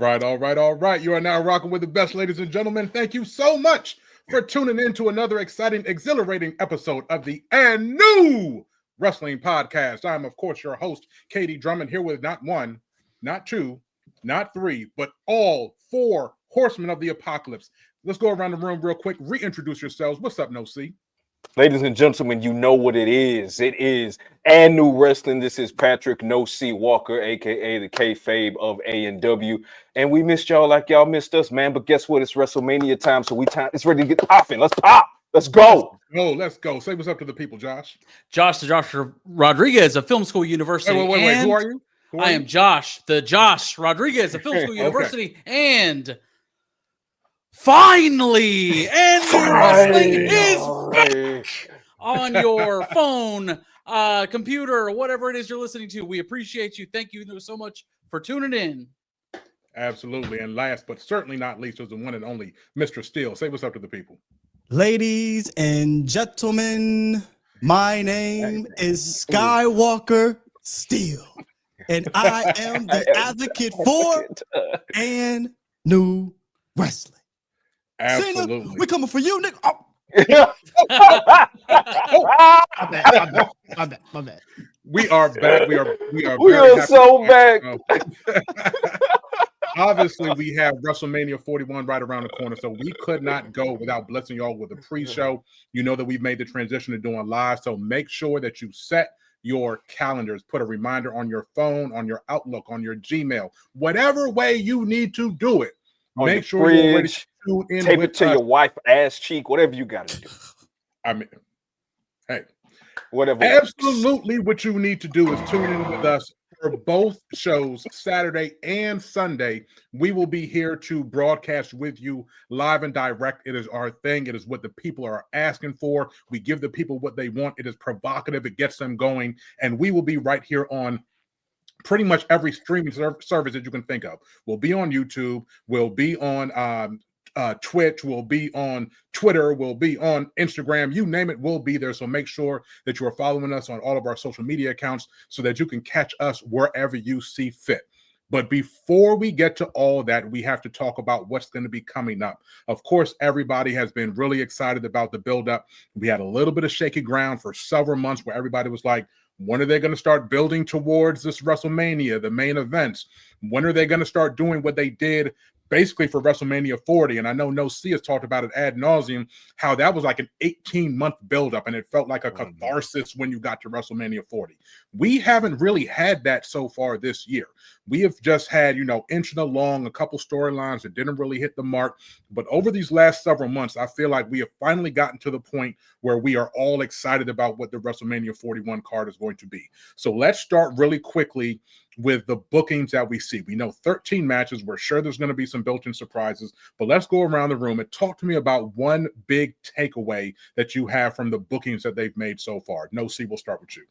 All right. You are now rocking with the best, ladies and gentlemen. Thank you so much for tuning in to another exciting, exhilarating episode of the and new Wrestling Podcast. I'm, of course, your host, Katie Drummond, here with not one, not two, not three, but all four horsemen of the apocalypse. Let's go around the room real quick. Reintroduce yourselves. What's up, No C? Ladies and gentlemen, you know what it is. It is and new wrestling. This is Patrick No C Walker, aka the kayfabe of A&W, and we missed y'all like y'all missed us, man. But guess what? It's WrestleMania time, so it's ready to get popping. Let's pop. Let's go. Let's go. Say what's up to the people, Josh. Josh Rodriguez of Film School University. Wait. Who are you? I am Josh Rodriguez of Film School University, and finally, and wrestling is back on your phone, computer, or whatever it is you're listening to. We appreciate you. Thank you so much for tuning in. Absolutely. And last but certainly not least is the one and only Mr. Steele. Say what's up to the people. Ladies and gentlemen, my name is Skywalker Steele, and I am the advocate for and new wrestling. Absolutely. Cena, we coming for you, nigga. Oh. My bad. We are back. We are so back. Obviously, we have WrestleMania 41 right around the corner, so we could not go without blessing y'all with a pre-show. You know that we've made the transition to doing live, so make sure that you set your calendars, put a reminder on your phone, on your Outlook, on your Gmail, whatever way you need to do it. Make sure you're ready to tune in. Tape it to your wife's ass cheek, whatever you got to do. I mean, hey, whatever. Absolutely, what you need to do is tune in with us for both shows, Saturday and Sunday. We will be here to broadcast with you live and direct. It is our thing. It is what the people are asking for. We give the people what they want. It is provocative. It gets them going. And we will be right here on pretty much every streaming service that you can think of. We'll be on YouTube. We'll be on Twitch. We'll be on Twitter. We'll be on Instagram. You name it, we'll be there. So make sure that you are following us on all of our social media accounts so that you can catch us wherever you see fit. But before we get to all that, we have to talk about what's going to be coming up. Of course, everybody has been really excited about the buildup. We had a little bit of shaky ground for several months where everybody was like, when are they going to start building towards this WrestleMania, the main events? When are they going to start doing what they did basically for WrestleMania 40? And I know No C has talked about it ad nauseum, how that was like an 18-month buildup, and it felt like a catharsis when you got to WrestleMania 40. We haven't really had that so far this year. We have just had, inching along a couple storylines that didn't really hit the mark. But over these last several months, I feel like we have finally gotten to the point where we are all excited about what the WrestleMania 41 card is going to be. So let's start really quickly with the bookings that we see. We know 13 matches. We're sure there's going to be some built-in surprises, but let's go around the room and talk to me about one big takeaway that you have from the bookings that they've made so far. No C, we'll start with you.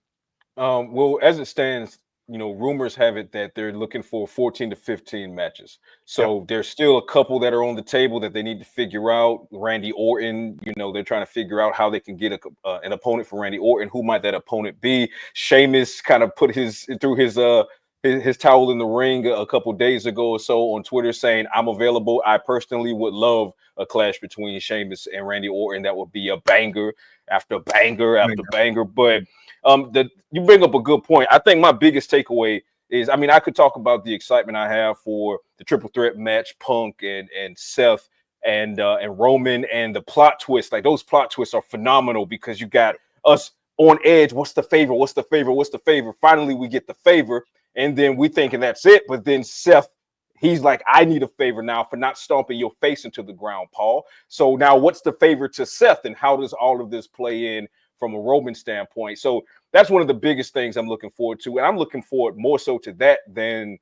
Well, as it stands, rumors have it that they're looking for 14 to 15 matches. So There's still a couple that are on the table that they need to figure out. Randy Orton, they're trying to figure out how they can get an opponent for Randy Orton. Who might that opponent be? Sheamus kind of put his towel in the ring a couple days ago or so on Twitter saying, I'm available. I personally would love a clash between Sheamus and Randy Orton. That would be a banger after banger after banger. But you bring up a good point. I think my biggest takeaway is, I could talk about the excitement I have for the triple threat match, Punk and Seth and Roman, and the plot twist. Like, those plot twists are phenomenal because you got us on edge. What's the favor? What's the favor? What's the favor? Finally, we get the favor. And then we thinking that's it. But then Seth, he's like, I need a favor now for not stomping your face into the ground, Paul. So now what's the favor to Seth? And how does all of this play in from a Roman standpoint? So that's one of the biggest things I'm looking forward to. And I'm looking forward more so to that than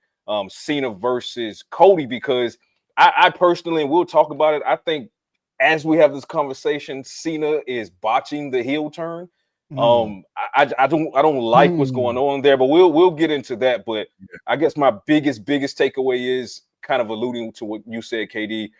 Cena versus Cody, because I personally, and we'll talk about it, I think as we have this conversation, Cena is botching the heel turn. I don't like what's going on there, but we'll get into that. But I guess my biggest takeaway is kind of alluding to what you said, KD,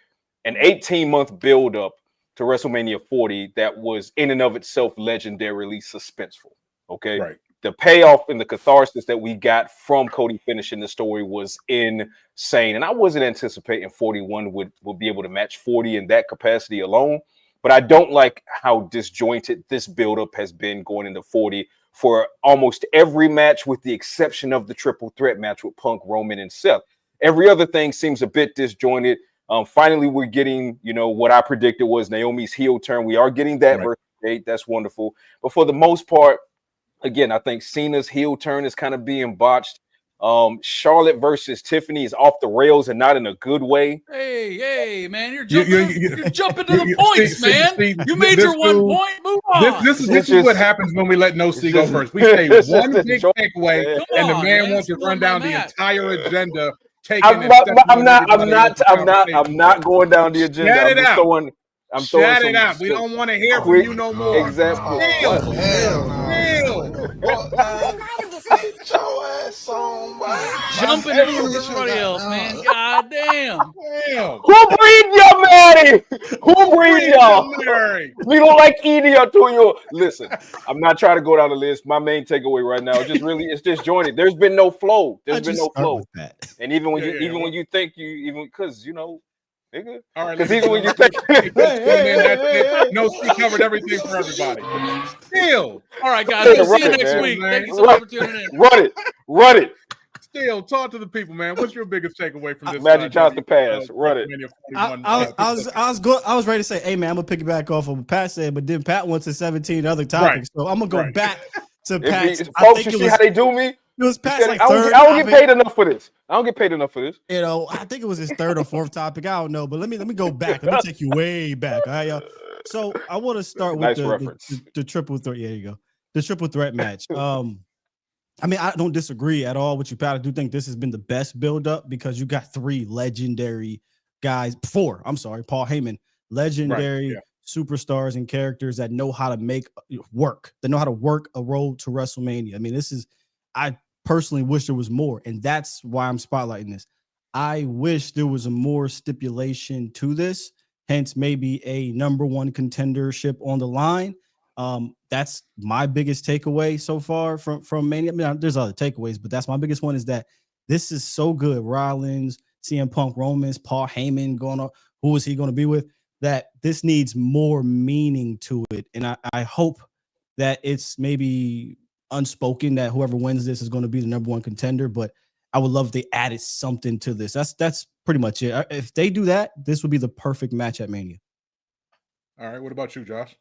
an 18-month buildup to WrestleMania 40 that was in and of itself legendarily suspenseful. Okay, right. the payoff and the catharsis that we got from Cody finishing the story was insane. And I wasn't anticipating 41 would be able to match 40 in that capacity alone. But I don't like how disjointed this buildup has been going into 40 for almost every match, with the exception of the triple threat match with Punk, Roman, and Seth. Every other thing seems a bit disjointed. Finally, we're getting, what I predicted was Naomi's heel turn. We are getting that versus Jade. That's wonderful. But for the most part, again, I think Cena's heel turn is kind of being botched. Charlotte versus Tiffany is off the rails, and not in a good way. Hey, man, you're jumping to the points, man. You made your 1 point. Move on. This is what happens when we let No C go first. We say one big takeaway, and the man wants to run down the entire agenda. I'm not going down the agenda. Shout it out. Shout it out. We don't want to hear from you no more. Exactly. Jumping in everybody else, man. God damn. Who breed y'all, Maddie? Who breed y'all? We don't like eating y'all to you. Listen, I'm not trying to go down the list. My main takeaway right now is it's disjointed. There's been no flow. And even when you think because nigga. All right, because even when you think No C covered everything for everybody. Still. All right, guys. We'll see you next week. Thank you so much for tuning in. Run it. Still, talk to the people, man. What's your biggest takeaway from this? Magic Johnson pass. Run it. I was ready to say, hey man, I'm gonna piggyback off of what Pat said, but then Pat went to 17 other topics, so I'm gonna go back to Pat. Folks, you see how they do me? It was Pat's I don't get paid enough for this. I think it was his third or fourth topic. I don't know, but let me go back. Let me take you way back. All right, y'all. So I want to start with the triple threat. Yeah, there you go. The triple threat match. I mean, I don't disagree at all with you, Pat. I do think this has been the best build-up because you got three legendary guys. Paul Heyman, legendary superstars and characters that know how to make work. They know how to work a road to WrestleMania. I mean, I personally wish there was more, and that's why I'm spotlighting this. I wish there was a more stipulation to this, hence maybe a number one contendership on the line. That's my biggest takeaway so far from Mania. I mean, there's other takeaways, but that's my biggest one, is that this is so good. Rollins, CM Punk, Romans, Paul Heyman going on. Who is he going to be with? That this needs more meaning to it. And I hope that it's maybe unspoken that whoever wins this is going to be the number one contender, but I would love if they added something to this. That's pretty much it. If they do that, this would be the perfect match at Mania. All right. What about you, Josh?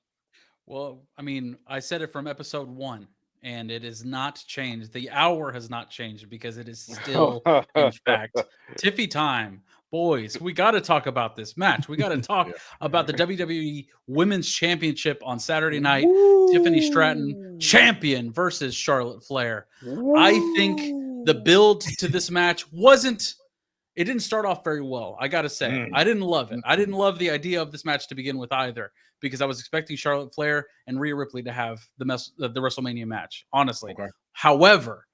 Well, I mean, I said it from episode 1, and it has not changed. The hour has not changed because it is still, in fact, Tiffy time. Boys, we got to talk about this match. We got to talk about the WWE Women's Championship on Saturday night. Woo! Tiffany Stratton, champion versus Charlotte Flair. Woo! I think the build to this match it didn't start off very well. I got to say, I didn't love it. I didn't love the idea of this match to begin with either, because I was expecting Charlotte Flair and Rhea Ripley to have the WrestleMania match, honestly. Okay. However,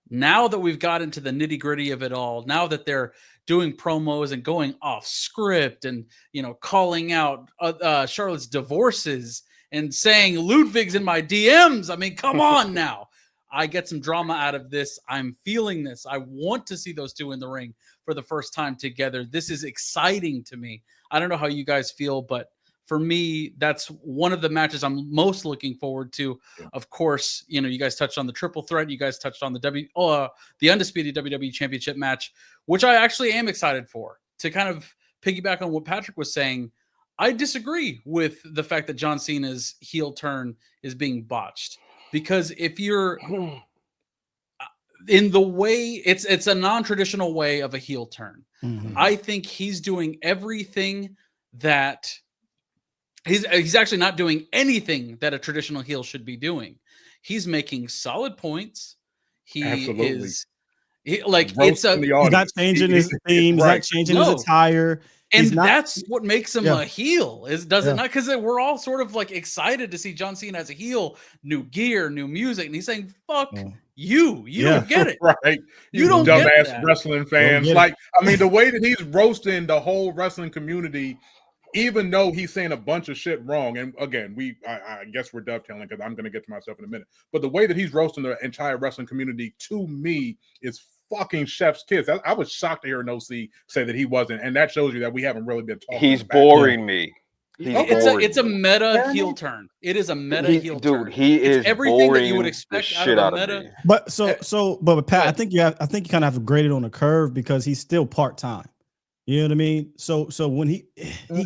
now that we've got into the nitty gritty of it all, now that they're doing promos and going off script and, calling out Charlotte's divorces and saying Ludwig's in my DMs. I mean, come on now. I get some drama out of this. I'm feeling this. I want to see those two in the ring for the first time together. This is exciting to me. I don't know how you guys feel, but for me, that's one of the matches I'm most looking forward to. Yeah. Of course, you guys touched on the triple threat. You guys touched on the undisputed WWE Championship match, which I actually am excited for. To kind of piggyback on what Patrick was saying, I disagree with the fact that John Cena's heel turn is being botched. Because if you're in the way, it's a non-traditional way of a heel turn. Mm-hmm. I think he's doing everything that he's actually not doing anything that a traditional heel should be doing. He's making solid points. He's not changing his theme. He's not changing his attire. And that's what makes him a heel, does it not? Because we're all sort of like excited to see John Cena as a heel, new gear, new music, and he's saying, "Fuck you, don't get it, right? You don't dumbass wrestling fans." Like, I mean, the way that he's roasting the whole wrestling community even though he's saying a bunch of shit wrong, and again, I guess we're dovetailing because I'm going to get to myself in a minute. But the way that he's roasting the entire wrestling community, to me, is fucking chef's kiss. I was shocked to hear No C say that he wasn't, and that shows you that we haven't really been talking. He's boring me. It's a meta heel turn. It is a meta heel turn. Dude, he is everything that you would expect out of a meta. But but Pat, I think you kind of have to grade it on a curve because he's still part-time. You know what I mean? So when he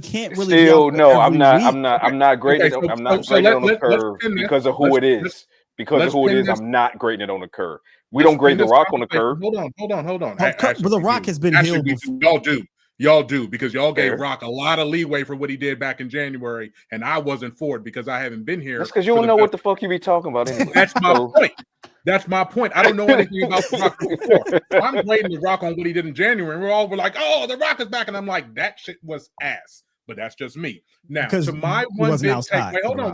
can't really still I'm not grading it on the curve because of who it is. Because of who it is, I'm not grading it on the curve. We don't grade The Rock on the curve. Hold on. But The Rock has been healed before. Y'all do because y'all gave Rock a lot of leeway for what he did back in January, and I wasn't for it because I haven't been here. That's because you don't know what the fuck you be talking about anyway. That's my point. That's my point. I don't know anything about The Rock before. I'm grading The Rock on what he did in January, and we're like, oh, The Rock is back, and I'm like, that shit was ass. But that's just me. Now, to my one big takeaway. Hold on,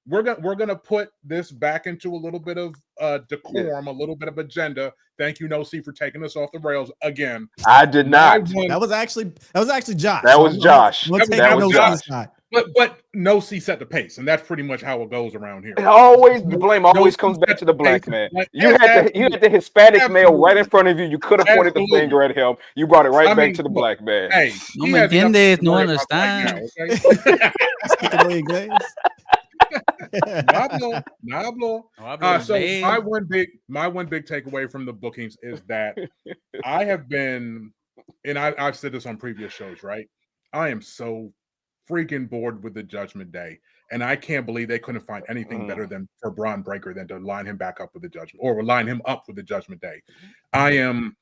we're gonna put this back into a little bit of decorum, a little bit of agenda. Thank you, No C, for taking us off the rails again. I did not. That was actually Josh. That was Josh. That was Josh. But No C set the pace, and that's pretty much how it goes around here. The blame always comes back to the black man. You had the Hispanic male right in front of you. You could have pointed the finger at him. You brought it right back to the black man. Hey, no me entiendes, no understand. So my one big takeaway from the bookings is that I have been, and I've said this on previous shows, right? I am so freaking bored with the Judgment Day, and I can't believe they couldn't find anything better than for Braun Breaker than to line him back up with the Judgment, or line him up with the Judgment Day. I am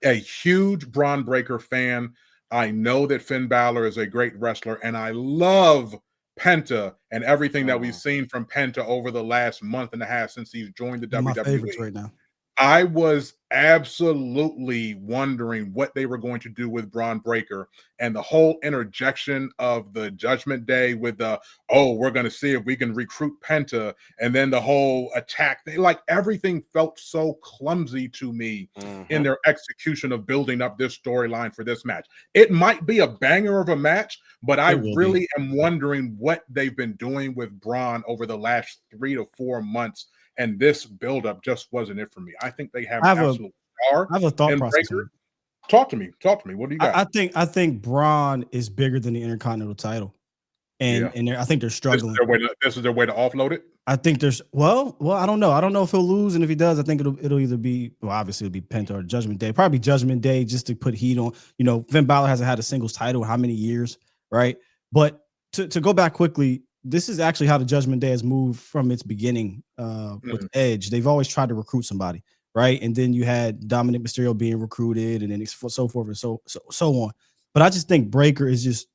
a huge Braun Breaker fan. I know that Finn Balor is a great wrestler, and I love Penta and everything that we've seen from Penta over the last month and a half since he's joined the WWE. My favorites right now. I was absolutely wondering what they were going to do with Braun Breaker, and the whole interjection of the Judgment Day with we're going to see if we can recruit Penta, and then the whole attack. Everything felt so clumsy to me in their execution of building up this storyline for this match. It might be a banger of a match, but I really am wondering what they've been doing with Braun over the last 3 to 4 months. And this buildup just wasn't it for me. I think they have an absolute star. I have a thought process. Talk to me. What do you got? I think Braun is bigger than the Intercontinental title, and I think they're struggling. This is their way to offload it. I think there's well, I don't know. I don't know if he'll lose, and if he does, I think it'll either be obviously it'll be Penta or Judgment Day. Probably Judgment Day just to put heat on. Finn Balor hasn't had a singles title in how many years, right? But to go back quickly. This is actually how the Judgment Day has moved from its beginning with Edge. They've always tried to recruit somebody, right? And then you had Dominic Mysterio being recruited, and then so forth and so on. But I just think Breaker is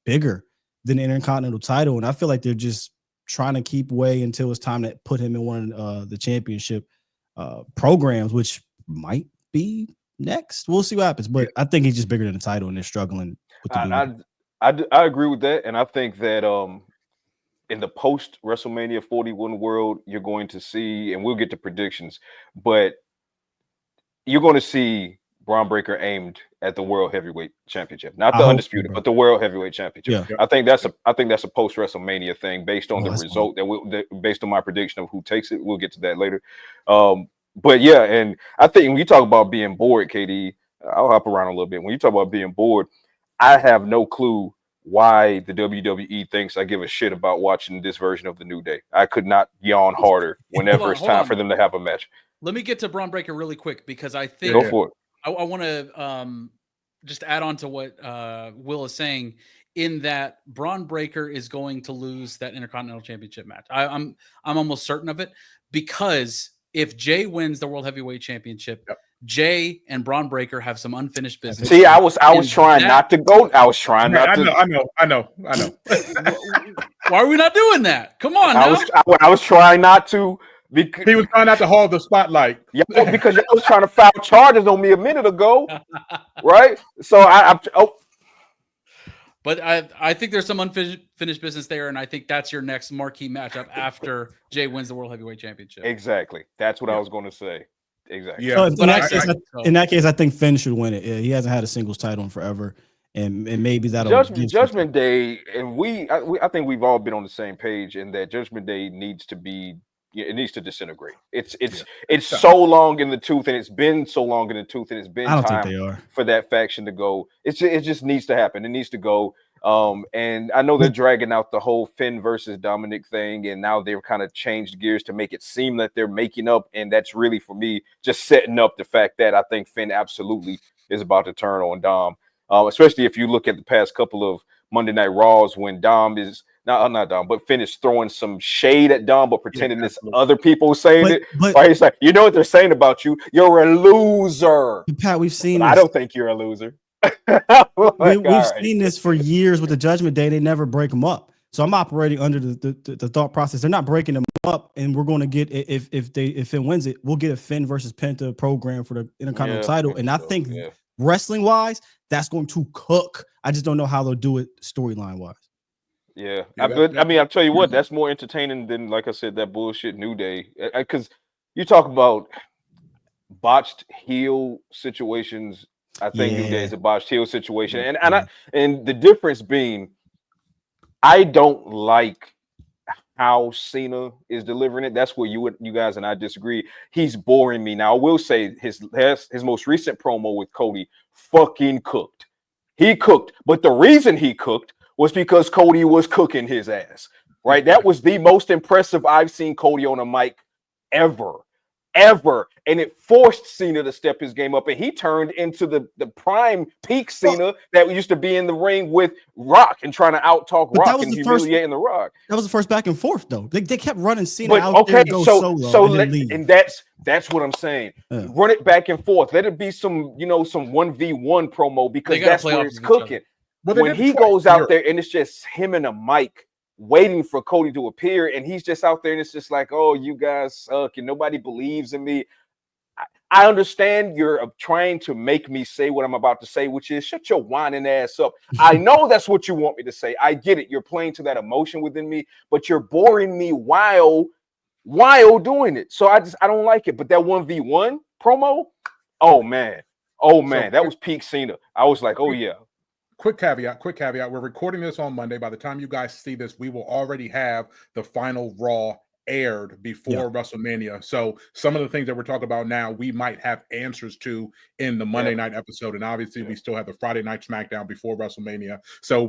bigger than the Intercontinental title, and I feel like they're just trying to keep away until it's time to put him in one of the championship programs, which might be next. We'll see what happens, but I think he's just bigger than the title, and they're struggling with the I agree with that, and I think that in the post WrestleMania 41 world, you're going to see, and we'll get to predictions, but you're going to see Braun Breaker aimed at the World Heavyweight Championship, not the Undisputed, but the World Heavyweight Championship. Yeah. I think that's a post WrestleMania thing based on the result based on my prediction of who takes it. We'll get to that later. But yeah, and I think when you talk about being bored, KD, I'll hop around a little bit. When you talk about being bored, I have no clue why the WWE thinks I give a shit about watching this version of the New Day. I could not yawn harder whenever it's time for them to have a match. Let me get to Braun Breaker really quick because I think go for it. I want to just add on to what Will is saying in that Braun Breaker is going to lose that Intercontinental Championship match. I'm almost certain of it because if Jay wins the World Heavyweight Championship, Jay and Braun Breaker have some unfinished business. See, I was trying not to go. I was trying not to. I know. Why are we not doing that? Come on, I was trying not to. Because he was trying not to hog the spotlight. Yeah, because I was trying to file charges on me a minute ago, right? So But I think there's some unfinished business there, and I think that's your next marquee matchup after Jay wins the World Heavyweight Championship. Exactly. That's what I was going to say. Exactly. Yeah. So in that case, I think Finn should win it. Yeah, he hasn't had a singles title in forever. and maybe that'll Judgment Day, and I think we've all been on the same page in that Judgment Day needs to be. It needs to disintegrate. It's so long in the tooth, and it's been so long in the tooth, and it's been time for that faction to go. It just needs to happen. It needs to go. And I know they're dragging out the whole Finn versus Dominic thing, and now they've kind of changed gears to make it seem that they're making up, and that's really, for me, just setting up the fact that I think Finn absolutely is about to turn on Dom, especially if you look at the past couple of Monday Night Raws when Dom is not Dom, but Finn is throwing some shade at Dom, but pretending this other people saying it. Right? He's like, you know what they're saying about you? You're a loser. Pat, we've seen this. I don't think you're a loser. We've seen this for years with the Judgment Day. They never break them up. So I'm operating under the thought process. They're not breaking them up, and we're going to get if Finn wins it, we'll get a Finn versus Penta program for the Intercontinental title. And I think wrestling wise, that's going to cook. I just don't know how they'll do it storyline wise. Yeah, I mean, I'll tell you what, that's more entertaining than, like I said, that bullshit New Day. Because you talk about botched heel situations. I think New Day is a botched heel situation, and the difference being, I don't like how Cena is delivering it. That's where you guys and I disagree. He's boring me. Now, I will say his most recent promo with Cody fucking cooked. He cooked, but the reason he cooked was because Cody was cooking his ass, right? That was the most impressive I've seen Cody on a mic ever. And it forced Cena to step his game up, and he turned into the prime peak Cena that used to be in the ring with Rock and trying to out-talk Rock and humiliating the Rock. That was the first back and forth, though. They kept running Cena out there and go solo and leave. And that's what I'm saying. Run it back and forth. Let it be some 1v1 promo, because that's where it's cooking. When he goes out there and it's just him and a mic waiting for Cody to appear, and he's just out there and it's just like, oh, you guys suck and nobody believes in me. I understand you're trying to make me say what I'm about to say, which is shut your whining ass up. I know that's what you want me to say. I get it. You're playing to that emotion within me, but you're boring me while doing it. So I don't like it. But that 1v1 promo, oh man, that was peak Cena. I was like, oh yeah. Quick caveat. We're recording this on Monday. By the time you guys see this, we will already have the final Raw aired before WrestleMania. So some of the things that we're talking about now, we might have answers to in the Monday night episode. And obviously we still have the Friday night SmackDown before WrestleMania. So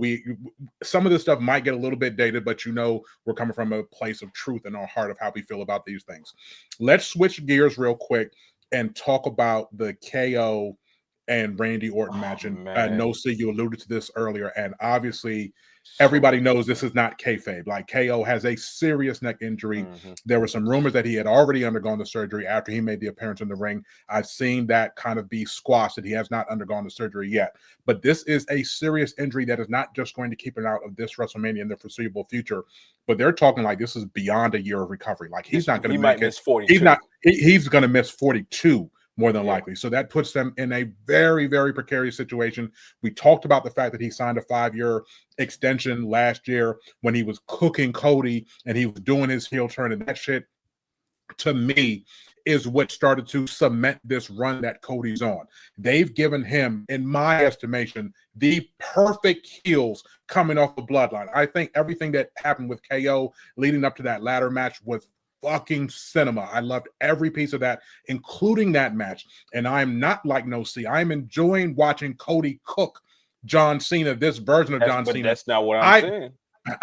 some of this stuff might get a little bit dated, but we're coming from a place of truth in our heart of how we feel about these things. Let's switch gears real quick and talk about the KO and Randy Orton match. And No C, you alluded to this earlier, and obviously everybody knows this is not kayfabe. Like, KO has a serious neck injury. There were some rumors that he had already undergone the surgery after he made the appearance in the ring. I've seen that kind of be squashed, that he has not undergone the surgery yet. But this is a serious injury that is not just going to keep him out of this WrestleMania in the foreseeable future, but they're talking like this is beyond a year of recovery. Like, he's not going to make it. Miss 42. He's going to miss 42. More than likely. So that puts them in a very, very precarious situation. We talked about the fact that he signed a 5-year extension last year when he was cooking Cody and he was doing his heel turn. And that shit, to me, is what started to cement this run that Cody's on. They've given him, in my estimation, the perfect heels coming off the bloodline. I think everything that happened with KO leading up to that ladder match was fucking cinema. I loved every piece of that, including that match. And I'm not like No C. I'm enjoying watching Cody cook John Cena, this version of John Cena. That's not what I'm saying.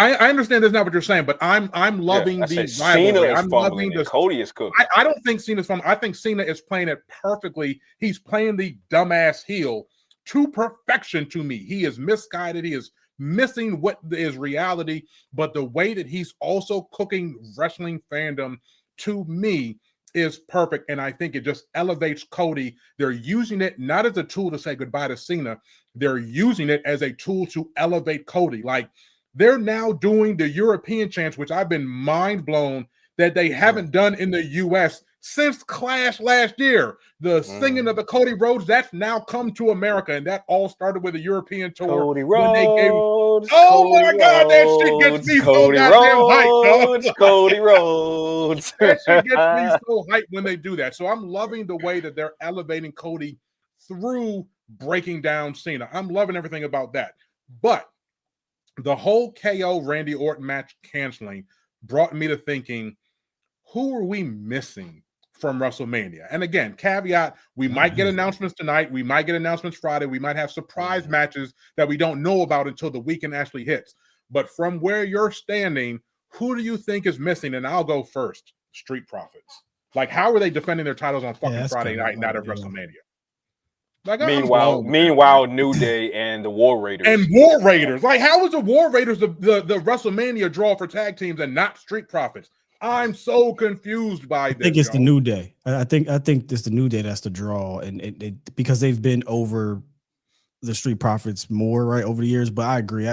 I understand that's not what you're saying, but I'm loving the rivalry. I'm loving the Cody is cooking. I don't think Cena's fun. I think Cena is playing it perfectly. He's playing the dumbass heel to perfection to me. He is misguided. He is missing what is reality, but the way that he's also cooking wrestling fandom, to me, is perfect. And I think it just elevates Cody. They're using it not as a tool to say goodbye to Cena. They're using it as a tool to elevate Cody. Like, they're now doing the European chants, which I've been mind blown that they haven't done in the US since Clash last year. The singing of the Cody Rhodes, that's now come to America, and that all started with a European tour. Cody Rhodes. God, that shit gets me so goddamn hyped. Cody Rhodes. That shit gets me so hyped when they do that. So I'm loving the way that they're elevating Cody through breaking down Cena. I'm loving everything about that. But the whole KO Randy Orton match canceling brought me to thinking, who are we missing from WrestleMania? And again, caveat, we might get announcements tonight. We might get announcements Friday. We might have surprise matches that we don't know about until the weekend actually hits. But from where you're standing, who do you think is missing? And I'll go first. Street Profits. Like, how are they defending their titles on fucking Friday night, not at WrestleMania? Like, meanwhile, New Day and the War Raiders. Like, how is the War Raiders the WrestleMania draw for tag teams and not Street Profits? I'm so confused by this. I think it's the New Day. I think it's the New Day that's the draw, and it because they've been over the Street Profits more right over the years. But I agree.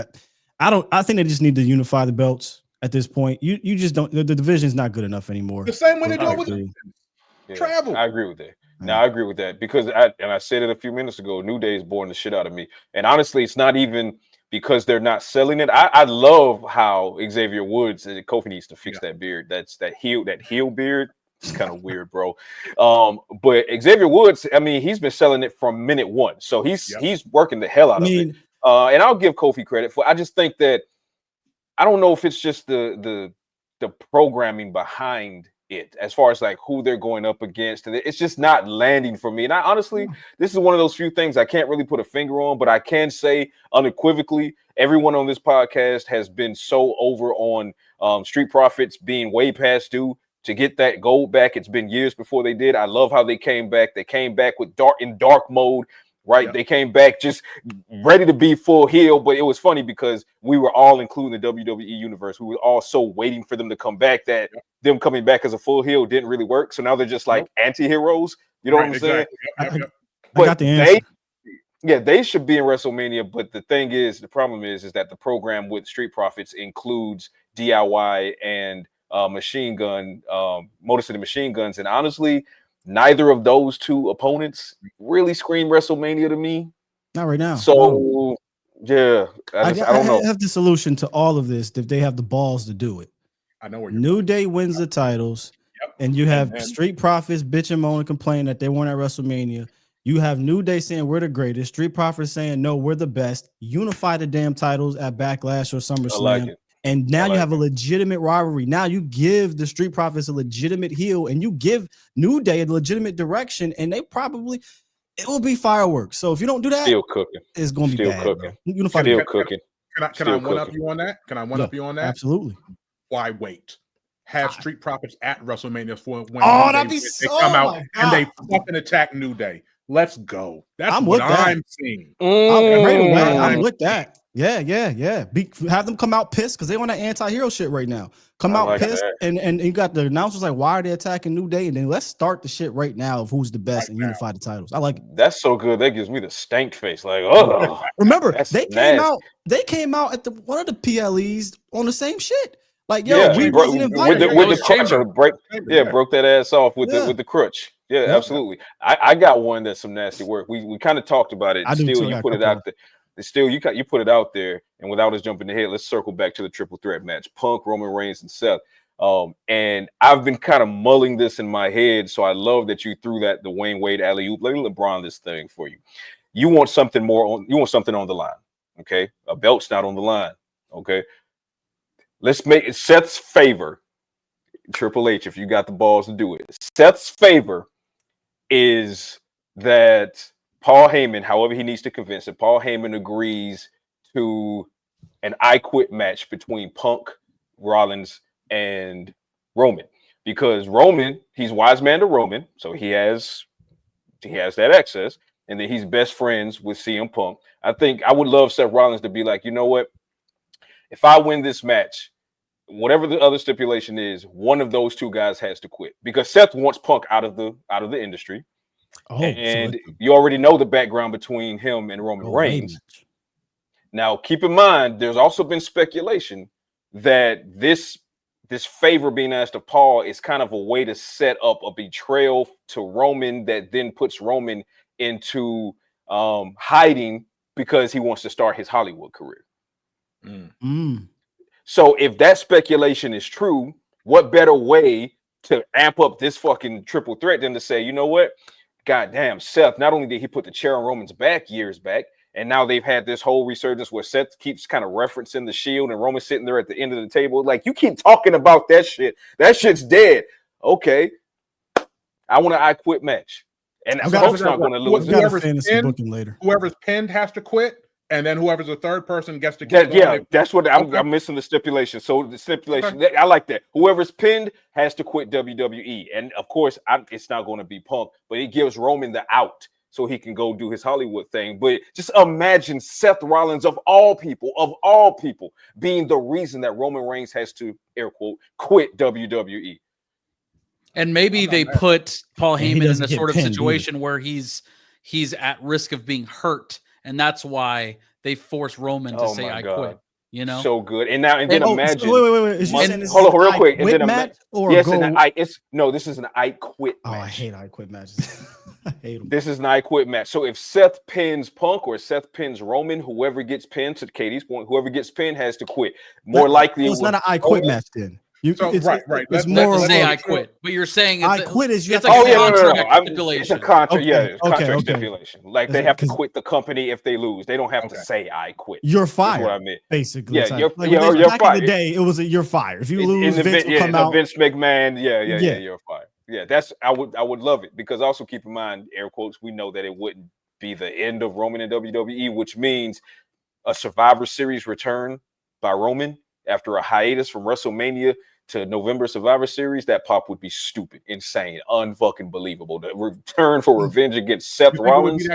I think they just need to unify the belts at this point. You just don't. The division's not good enough anymore. The same way they do it with travel. I agree with that. Now I agree with that because I said it a few minutes ago. New Day is boring the shit out of me, and honestly, it's not even because they're not selling it. I love how Xavier Woods, Kofi needs to fix that beard. That heel beard. It's kind of weird, bro. But Xavier Woods, I mean, he's been selling it from minute one, so he's working the hell out of it. And I'll give Kofi credit for. I just think that I don't know if it's just the programming behind it, as far as like who they're going up against, and it's just not landing for me. And I honestly, this is one of those few things I can't really put a finger on, but I can say unequivocally, everyone on this podcast has been so over on Street Profits being way past due to get that gold back. It's been years before they did. I love how they came back. They came back with dark mode. Right, they came back just ready to be full heel, but it was funny because we were all, including the WWE universe, we were all so waiting for them to come back that them coming back as a full heel didn't really work. So now they're just like anti-heroes. You know what I'm saying? Yep. I got the answer. They should be in WrestleMania, but the thing is, the problem is that the program with Street Profits includes DIY and Machine Gun, Motor City Machine Guns, and honestly, neither of those two opponents really scream WrestleMania to me. Not right now. So, yeah, I don't know. I have the solution to all of this if they have the balls to do it. I know where you're New Day wins the titles, and you have Street Profits bitch and moan and complain that they won at WrestleMania. You have New Day saying we're the greatest. Street Profits saying no, we're the best. Unify the damn titles at Backlash or SummerSlam. Like it. And now you have a legitimate rivalry. Now you give the Street Profits a legitimate heel, and you give New Day a legitimate direction, and it will be fireworks. So if you don't do that, still cooking. It's going to be bad. Cooking. Unify still cooking. Can I one up you on that? Absolutely. Why wait? Have Street Profits at WrestleMania for when they come out and they fucking attack New Day. Let's go. That's what I'm seeing. I'm with that. Yeah. Have them come out pissed because they on that anti-hero shit right now. Come out pissed, and you got the announcers like, why are they attacking New Day? And then let's start the shit right now of who's the best and unify the titles. I like it. That's so good. That gives me the stank face. Like, oh, remember they came out at one of the PLEs on the same shit. Like, we wasn't invited with the crutch. Broke that ass off with the crutch. Yeah, absolutely. I got one that's some nasty work. We kind of talked about it. Still, you put it out there. Still, you put it out there, and without us jumping ahead, let's circle back to the triple threat match: Punk, Roman Reigns, and Seth. And I've been kind of mulling this in my head, so I love that you threw the Wayne Wade alley-oop. Let me LeBron this thing for you. You want something on the line, okay? A belt's not on the line, okay? Let's make it Seth's favor. Triple H, if you got the balls to do it. Seth's favor is that Paul Heyman, however he needs to convince it, Paul Heyman agrees to an I Quit match between Punk, Rollins, and Roman. Because Roman, he's wise man to Roman, so he has that access, and then he's best friends with CM Punk. I think I would love Seth Rollins to be like, you know what? If I win this match, whatever the other stipulation is, one of those two guys has to quit. Because Seth wants Punk out of the industry. And you already know the background between him and Roman Reigns. Now, keep in mind, there's also been speculation that this favor being asked of Paul is kind of a way to set up a betrayal to Roman that then puts Roman into hiding because he wants to start his Hollywood career. So if that speculation is true, what better way to amp up this fucking triple threat than to say, you know what? goddamn, Seth, not only did he put the chair on Roman's back years back, and now they've had this whole resurgence where Seth keeps kind of referencing the Shield and Roman sitting there at the end of the table. Like, you keep talking about that shit. That shit's dead. Okay. I want an I Quit match. And Punk's not going to lose. Whoever's pinned has to quit. And then whoever's the third person gets to keep going. That's what I'm missing the stipulation. So the stipulation, I like that. Whoever's pinned has to quit WWE. And of course, it's not going to be Punk, but it gives Roman the out so he can go do his Hollywood thing. But just imagine Seth Rollins, of all people, being the reason that Roman Reigns has to, air quote, quit WWE. And maybe they put Paul Heyman in a sort of situation where he's at risk of being hurt. And that's why they force Roman to say, I quit. You know, so good. And now, and then imagine. Wait. Hold on, real quick. And then match yes, this is an I Quit match. Oh, I hate I Quit matches. I hate them. This is an I Quit match. So if Seth pins Punk or Seth pins Roman, whoever gets pinned, to Katie's point, whoever gets pinned has to quit. More likely, it's not an I Quit match then. Right. It's more to say I quit, but you're saying it's I quit is it's like a contract stipulation. It's a contract, contract stipulation. Like they have to quit the company if they lose. They don't have to say I quit. You're fired. That's what I meant. Basically, you're back fired. In the day, it was you're fired. If you lose, Vince will come out. Vince McMahon, you're fired. Yeah, that's I would love it, because also keep in mind, air quotes, we know that it wouldn't be the end of Roman and WWE, which means a Survivor Series return by Roman after a hiatus from WrestleMania to November Survivor Series. That pop would be stupid, insane, unfucking believable. The return for revenge against Seth Rollins.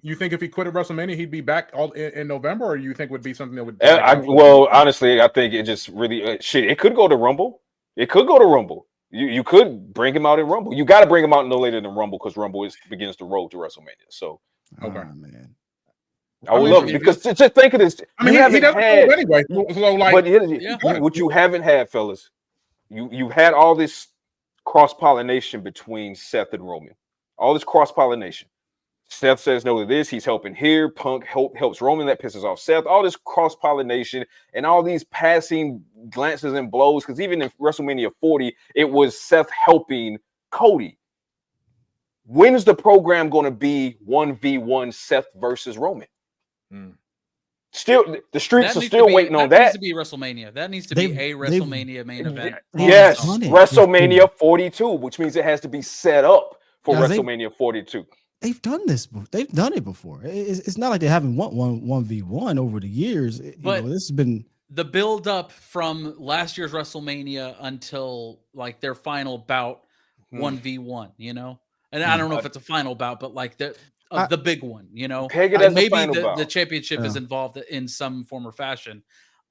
You think if he quit at WrestleMania, he'd be back all in November, or you think would be something that would? Well, honestly, I think it just really it could go to Rumble. It could go to Rumble. You could bring him out in Rumble. You got to bring him out no later than Rumble, because Rumble begins the road to WrestleMania. So, man. I would love it, because just think of this. I mean, he doesn't anyway. So but what you haven't had, fellas, you had all this cross-pollination between Seth and Roman. All this cross-pollination. Seth says no to this. He's helping here. Punk helps Roman. That pisses off Seth. All this cross-pollination and all these passing glances and blows. Because even in WrestleMania 40, it was Seth helping Cody. When is the program going to be 1v1 Seth versus Roman? Still, the streets are still waiting on that. That needs to be WrestleMania. That needs to be a WrestleMania main event. Yes, WrestleMania 42, which means it has to be set up for WrestleMania 42. They've done this. They've done it before. It's not like they haven't won 1v1 over the years. But this has been the build up from last year's WrestleMania until like their final bout 1v1. You know, and I don't know if it's a final bout, but like the big one, you know, maybe the championship is involved in some form or fashion.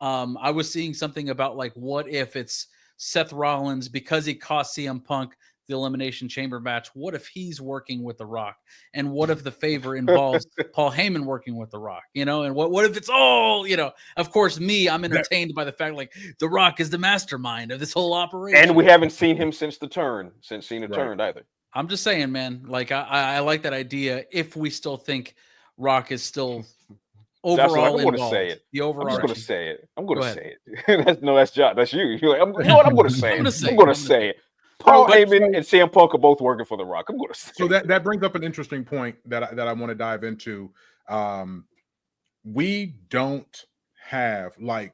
I was seeing something about like, what if it's Seth Rollins, because he cost CM Punk the Elimination Chamber match? What if he's working with The Rock? And what if the favor involves Paul Heyman working with The Rock? You know, and what if it's all, you know, of course, I'm entertained by the fact like The Rock is the mastermind of this whole operation. And we haven't seen him since Cena turned either. I'm just saying, man, like I like that idea if we still think Rock is still overall involved. I'm just going to say it. I'm going to say it. That's John. That's you. You're like, you know what? I'm going to say it. I'm going to say it. Paul Heyman and CM Punk are both working for The Rock. I'm going to say so that brings up an interesting point that I want to dive into. We don't have, like,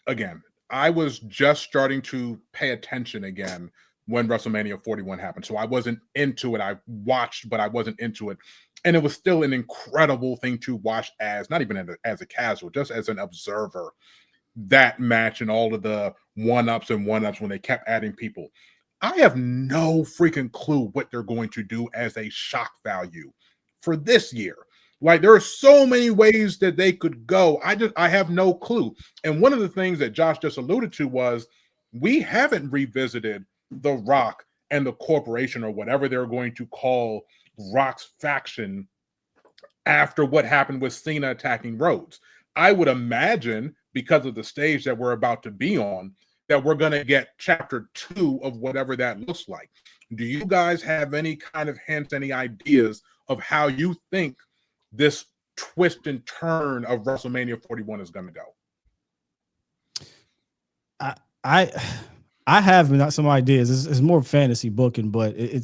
again, I was just starting to pay attention again when WrestleMania 41 happened. So I wasn't into it. I watched, but I wasn't into it. And it was still an incredible thing to watch as, not even as a casual, just as an observer, that match and all of the one-ups when they kept adding people. I have no freaking clue what they're going to do as a shock value for this year. Like, there are so many ways that they could go. I have no clue. And one of the things that Josh just alluded to was we haven't revisited The Rock and the corporation, or whatever they're going to call Rock's faction, after what happened with Cena attacking Rhodes. I would imagine, because of the stage that we're about to be on, that we're going to get chapter 2 of whatever that looks like. Do you guys have any kind of hints, any ideas of how you think this twist and turn of WrestleMania 41 is going to go? I have some ideas. It's more fantasy booking, but it's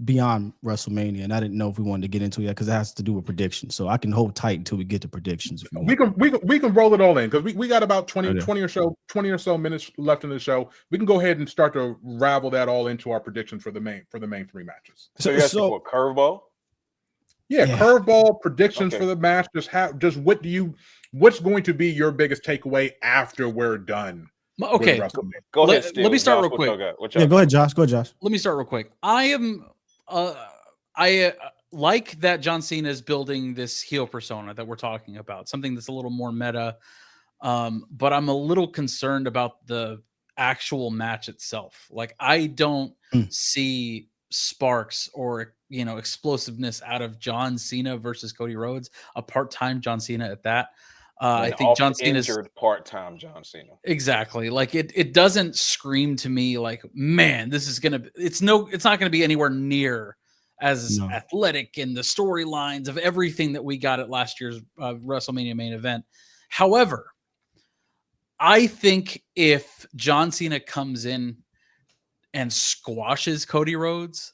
beyond WrestleMania, and I didn't know if we wanted to get into it yet because it has to do with predictions. So I can hold tight until we get to predictions. If you want. We can roll it all in because we got about 20 or so minutes left in the show. We can go ahead and start to ravel that all into our predictions for the main 3 matches. So you're asking for a curveball? Yeah, curveball predictions for the match. What's going to be your biggest takeaway after we're done? Okay, go ahead. Let me start real quick. Go ahead, Josh. Let me start real quick. I like that John Cena is building this heel persona that we're talking about, something that's a little more meta. But I'm a little concerned about the actual match itself. Like, I don't see sparks or explosiveness out of John Cena versus Cody Rhodes, a part-time John Cena at that. I think John Cena's injured part-time John Cena. Exactly. Like it doesn't scream to me like, man, this is it's not gonna be anywhere near as athletic in the storylines of everything that we got at last year's WrestleMania main event. However, I think if John Cena comes in and squashes Cody Rhodes,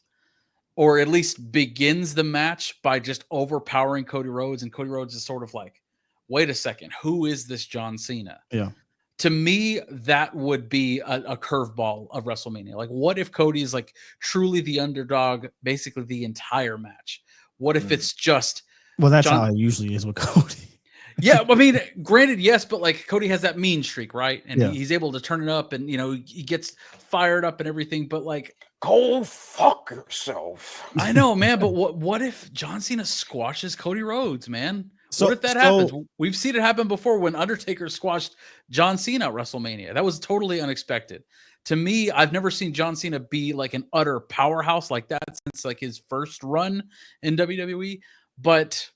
or at least begins the match by just overpowering Cody Rhodes, and Cody Rhodes is sort of like, wait a second, who is this John Cena? Yeah. To me, that would be a curveball of WrestleMania. Like, what if Cody is like truly the underdog, basically the entire match? What if it's just that's how it usually is with Cody. Yeah, I mean, granted, yes, but like Cody has that mean streak, right? And he's able to turn it up, and he gets fired up and everything. But like, go fuck yourself. I know, man. But what if John Cena squashes Cody Rhodes, man? What if that happens? We've seen it happen before when Undertaker squashed John Cena at WrestleMania. That was totally unexpected. To me, I've never seen John Cena be like an utter powerhouse like that since like his first run in WWE. But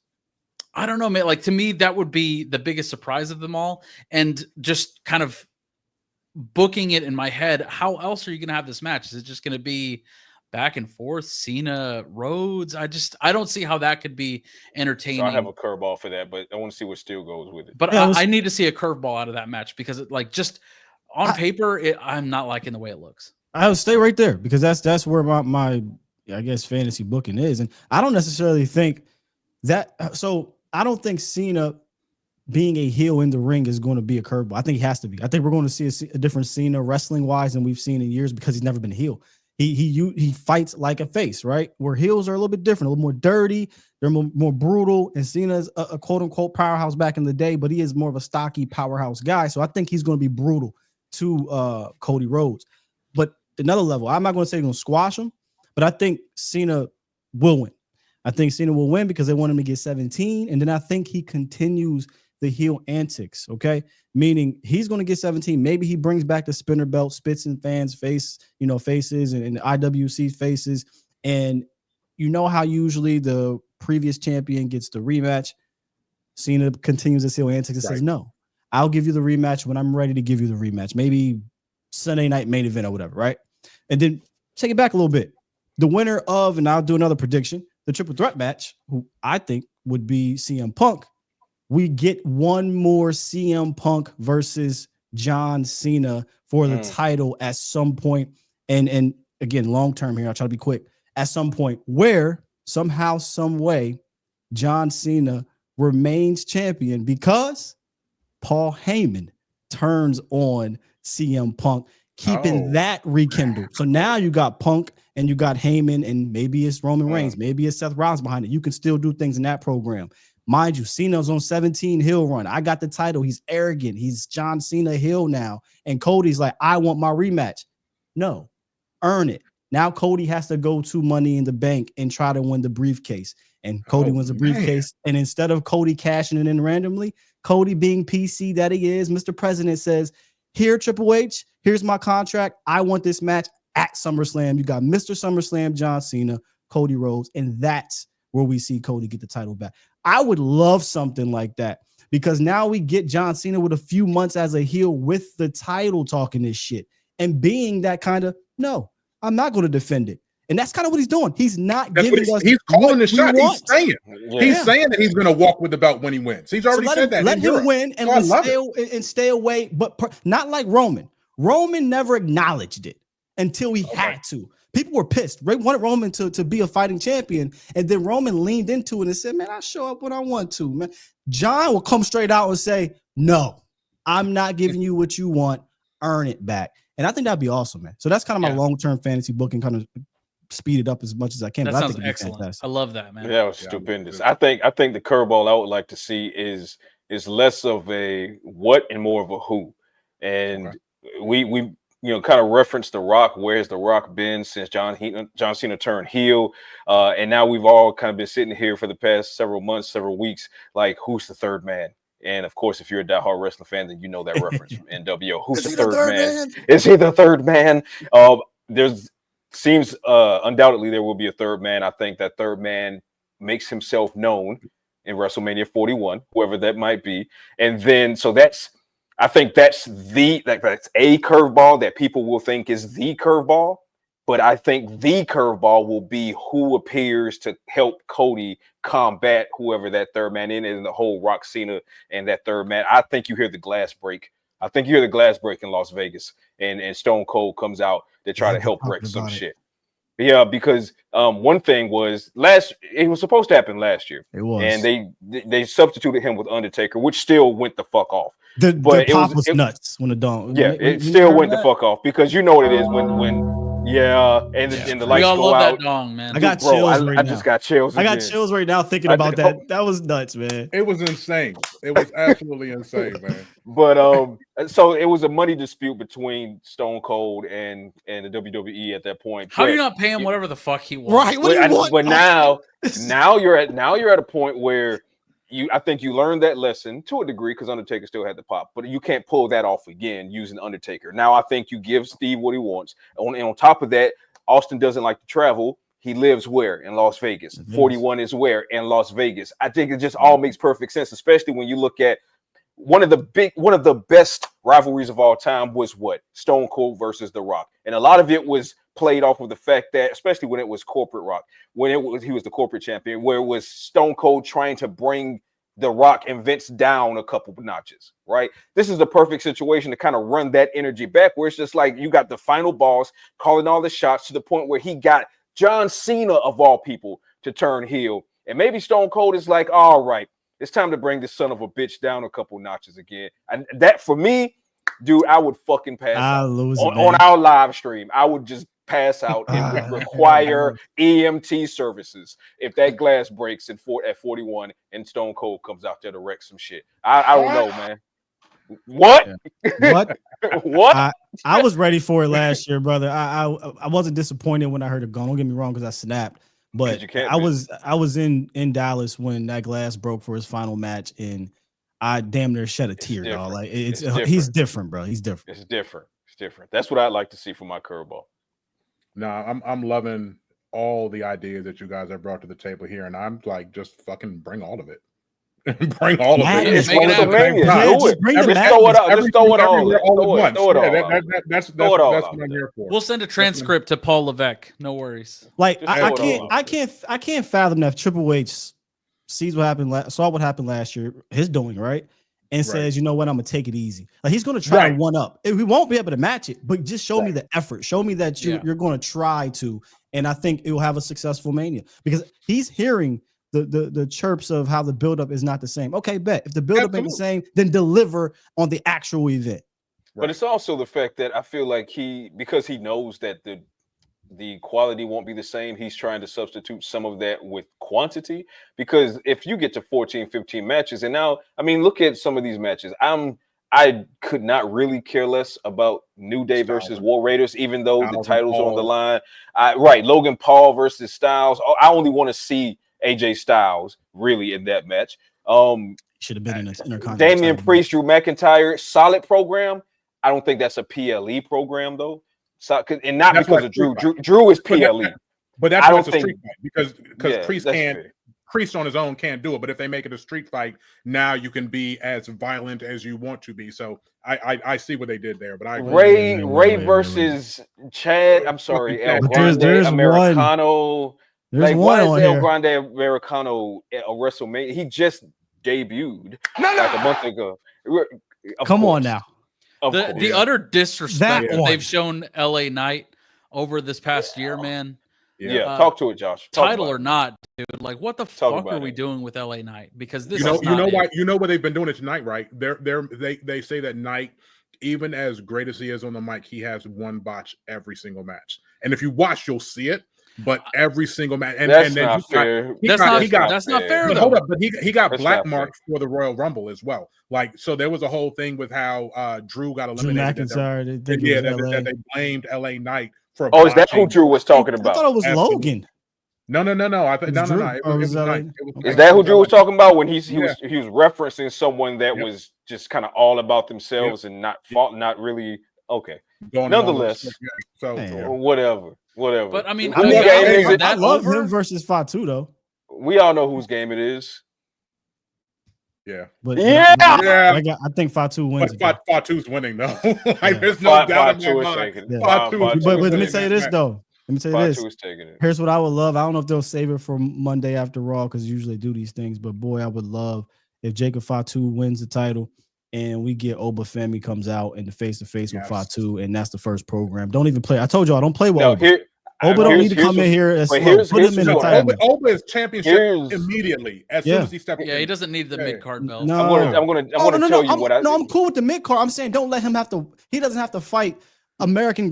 I don't know, man. Like, to me, that would be the biggest surprise of them all. And just kind of booking it in my head, how else are you going to have this match? Is it just going to be back and forth, Cena, Rhodes? I don't see how that could be entertaining. So I have a curveball for that, but I want to see what still goes with it. But I need to see a curveball out of that match because it, like, just on paper, I'm not liking the way it looks. I would stay right there because that's where my I guess fantasy booking is, and I don't necessarily think that. So I don't think Cena being a heel in the ring is going to be a curveball. I think he has to be. I think we're going to see a different Cena wrestling wise than we've seen in years because he's never been a heel. He fights like a face, right? Where heels are a little bit different, a little more dirty. They're more brutal. And Cena's a quote unquote powerhouse back in the day, but he is more of a stocky powerhouse guy. So I think he's going to be brutal to Cody Rhodes. But another level, I'm not going to say he's going to squash him, but I think Cena will win. I think Cena will win because they want him to get 17. And then I think he continues the heel antics, okay? Meaning he's going to get 17. Maybe he brings back the spinner belt, spits in fans' faces and IWC faces. And you know how usually the previous champion gets the rematch. Cena continues his heel antics and says, no, I'll give you the rematch when I'm ready to give you the rematch. Maybe Sunday night main event or whatever, right? And then take it back a little bit. The winner of, and I'll do another prediction, the triple threat match, who I think would be CM Punk. We get one more CM Punk versus John Cena for the title at some point. And again, long term here, I'll try to be quick. At some point where somehow, some way, John Cena remains champion because Paul Heyman turns on CM Punk, keeping that rekindled. So now you got Punk and you got Heyman, and maybe it's Roman Reigns, maybe it's Seth Rollins behind it. You can still do things in that program. Mind you, Cena's on 17 heel run. I got the title. He's arrogant. He's John Cena heel now. And Cody's like, I want my rematch. No, earn it. Now Cody has to go to Money in the Bank and try to win the briefcase. And Cody wins the briefcase. And instead of Cody cashing it in randomly, Cody being PC that he is, Mr. President says, here, Triple H, here's my contract. I want this match at SummerSlam. You got Mr. SummerSlam, John Cena, Cody Rhodes, and that's where we see Cody get the title back. I would love something like that because now we get John Cena with a few months as a heel with the title talking this shit and being that kind of, no, I'm not going to defend it. And that's kind of what he's doing. He's not giving us. He's calling the shot. He's saying. He's saying that he's going to walk with the belt when he wins. He's already said that. Let him win and stay away, but not like Roman. Roman never acknowledged it until he had to. People were pissed. They wanted Roman to be a fighting champion, and then Roman leaned into it and said, man, I show up when I want to, man. John will come straight out and say, no, I'm not giving you what you want. Earn it back. And I think that'd be awesome, man. So that's kind of my long-term fantasy booking, kind of speed it up as much as I can. That but sounds I think excellent. I love that, man. That was stupendous. I think the curveball I would like to see is less of a what and more of a who. And we kind of referenced The Rock. Where's The Rock been since John Cena turned heel? And now we've all kind of been sitting here for the past several months, several weeks, like, who's the third man? And of course, if you're a diehard wrestling fan, then you know that reference from NWO. Who's the third man? Is he the third man? Seems undoubtedly there will be a third man. I think that third man makes himself known in WrestleMania 41, whoever that might be. And then, so I think that's a curveball that people will think is the curveball. But I think the curveball will be who appears to help Cody combat whoever that third man is, and the whole Rock, Cena and that third man. I think you hear the glass break. I think you hear the glass break in Las Vegas, and Stone Cold comes out to try to help wreck some shit. Yeah, because one thing was it was supposed to happen last year. It was, and they substituted him with Undertaker, which still went the fuck off. The pop was nuts when the dong. Yeah, it still went the fuck off, because you know what it is when and the lights all go love out. That dong, man. I got chills right now. I just got chills. I got chills right now thinking about that. That was nuts, man. It was insane. It was absolutely insane, man. But so it was a money dispute between Stone Cold and the WWE at that point. How do you not pay him whatever the fuck he wants? Right. What do you want? But now you're at a point where I think you learned that lesson to a degree, because Undertaker still had the pop, but you can't pull that off again using Undertaker. Now I think you give Steve what he wants. And on top of that, Austin doesn't like to travel. He lives where? In Las Vegas. 41 is where? In Las Vegas. I think it just all makes perfect sense, especially when you look at one of the best rivalries of all time was what? Stone Cold versus The Rock. And a lot of it was played off of the fact that, especially when it was corporate Rock, he was the corporate champion, where it was Stone Cold trying to bring The Rock and Vince down a couple of notches, right? This is the perfect situation to kind of run that energy back, where it's just like you got the final boss calling all the shots, to the point where he got John Cena, of all people, to turn heel. And maybe Stone Cold is like, all right, it's time to bring this son of a bitch down a couple notches again. And that, for me, dude, I would fucking pass out on our live stream. I would just pass out and would require EMT services if that glass breaks at 41 and Stone Cold comes out there to wreck some shit. I don't know, man. What? What? I was ready for it last year, brother. I wasn't disappointed when I heard it gone. Don't get me wrong, because I snapped. But I was in Dallas when that glass broke for his final match, and I damn near shed a tear, dog. Like he's different, bro. He's different. It's different. That's what I'd like to see from my curveball. No, I'm loving all the ideas that you guys have brought to the table here, and I'm like, just fucking bring all of it. Bring all of it. It's WrestleMania. Just throw it out. Just throw it all at once. That's what I'm here for. We'll send a transcript to Paul Levesque. No worries. Like I can't fathom that Triple H sees what happened, saw what happened last year, his doing, right? And says, you know what, I'm gonna take it easy. Like, he's gonna try to one up. We won't be able to match it, but just show me the effort. Show me that you're gonna try to. And I think it will have a successful Mania, because he's hearing the chirps of how the buildup is not the same. Okay, bet. If the buildup ain't the same, then deliver on the actual event. But it's also the fact that I feel like because he knows that the quality won't be the same, he's trying to substitute some of that with quantity. Because if you get to 14, 15 matches, and now, I mean, look at some of these matches. I could not really care less about New Day versus War Raiders, even though the title's on the line. Logan Paul versus Styles. I only want to see AJ Styles really in that match. Should have been in this Intercontinental. Damian Priest, Drew McIntyre, solid program. I don't think that's a PLE program though. So, and not that's because of Drew. Drew is PLE. But that's what's a street fight, because Priest on his own can't do it. But if they make it a street fight, now you can be as violent as you want to be. So I see what they did there. But I agree. Ray versus Chad. I'm sorry, El Grande Americano. There's why is El Grande Americano a WrestleMania? He just debuted like a month ago. Come on now. The utter disrespect That they've shown LA Knight over this past year, man. Yeah, talk to it, Josh. Title or not, dude. Like, what the fuck are we doing with LA Knight? Because this you know why they've been doing it tonight, right? They say that Knight, even as great as he is on the mic, he has one botch every single match. And if you watch, you'll see it. But every single match, that's not fair. That's not fair. But though. hold up, but he got black marked for the Royal Rumble as well. Like, so there was a whole thing with how Drew got eliminated. That they blamed LA Knight for. Oh, is that who Drew was talking about? I thought it was Logan. No. I think no. It was is that who Drew was talking about when he was referencing someone that was just kind of all about themselves and not really okay. Nonetheless, so whatever. But I mean, I love him versus Fatu though. We all know whose game it is. Yeah, I think Fatu wins. But Fatu's winning though. There's no doubt in my mind. But let me tell you this though. Here's what I would love. I don't know if they'll save it for Monday after Raw because usually do these things. But boy, I would love if Jacob Fatu wins the title and we get Oba Femi comes out in the face-to-face with Fatu, and that's the first program. Don't even play. I told y'all, don't play with Oba. Oba don't need to come in here. Put him in the title. Oba is championship immediately as soon as he steps in. Yeah, he doesn't need the mid-card belt. No. I'm gonna tell you what I. No, I'm cool with the mid-card. I'm saying don't let him have to. He doesn't have to fight America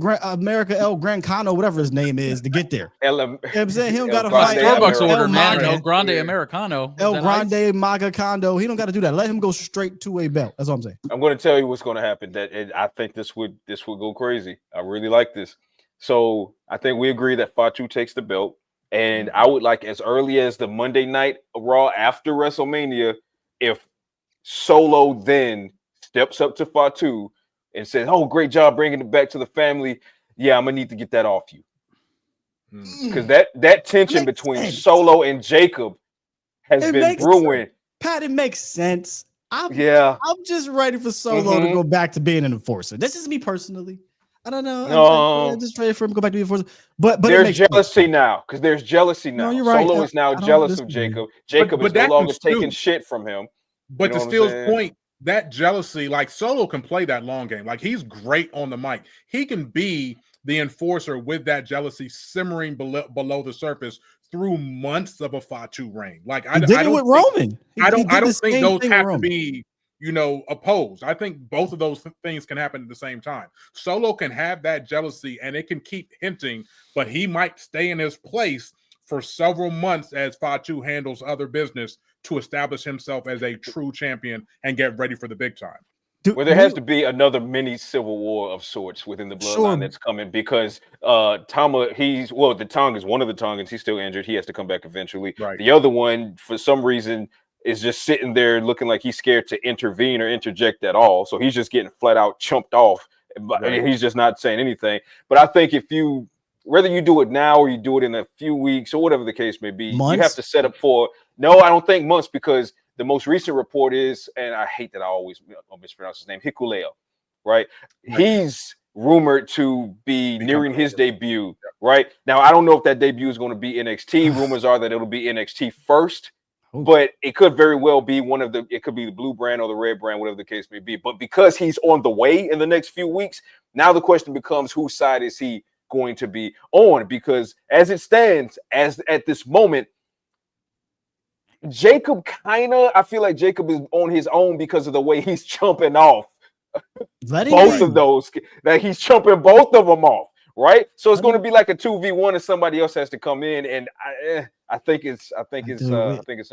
El Gran Cano, whatever his name is, to get there. You know what I'm saying? He don't got to fight Starbucks order, man. El Grande Americano. El Grande Maga Condo. He don't got to do that. Let him go straight to a belt. That's what I'm saying. I'm going to tell you what's going to happen. I think this would go crazy. I really like this. So I think we agree that Fatu takes the belt, and I would like as early as the Monday Night Raw after WrestleMania, if Solo then steps up to Fatu and says, "Oh, great job bringing it back to the family." Yeah, I'm gonna need to get that off you because that tension between Solo and Jacob has been brewing. Pat, it makes sense. I'm just ready for Solo to go back to being an enforcer. This is me personally. I don't know. I'm just ready for him to go back to being an enforcer. But there's jealousy now because there's jealousy now. No, you're right. Solo is now jealous of Jacob. Jacob is no longer taking shit from him. But to Steele's point, that jealousy, like Solo can play that long game. Like he's great on the mic. He can be the enforcer with that jealousy simmering below the surface through months of a Fatu reign. Like I don't think Roman. I don't think those have to be, opposed. I think both of those things can happen at the same time. Solo can have that jealousy and it can keep hinting, but he might stay in his place for several months as Fatu handles other business to establish himself as a true champion and get ready for the big time. Well, there has to be another mini civil war of sorts within the bloodline that's coming because Tama, the Tongans, one of the Tongans, he's still injured. He has to come back eventually. Right. The other one, for some reason, is just sitting there looking like he's scared to intervene or interject at all. So he's just getting flat out chumped off. And he's just not saying anything. But I think whether you do it now or you do it in a few weeks or whatever the case may be, you have to set up for. No, I don't think months because the most recent report is, and I hate that I always mispronounce his name, Hikuleo, right? He's rumored to be nearing his debut, right? Now, I don't know if that debut is going to be NXT. Rumors are that it'll be NXT first, but it could very well be it could be the blue brand or the red brand, whatever the case may be. But because he's on the way in the next few weeks, now the question becomes whose side is he going to be on? Because as it stands, at this moment, Jacob I feel like Jacob is on his own because of the way he's jumping off both of those. That he's jumping both of them off, right? So it's going to be like a 2v1, and somebody else has to come in. And I think it's.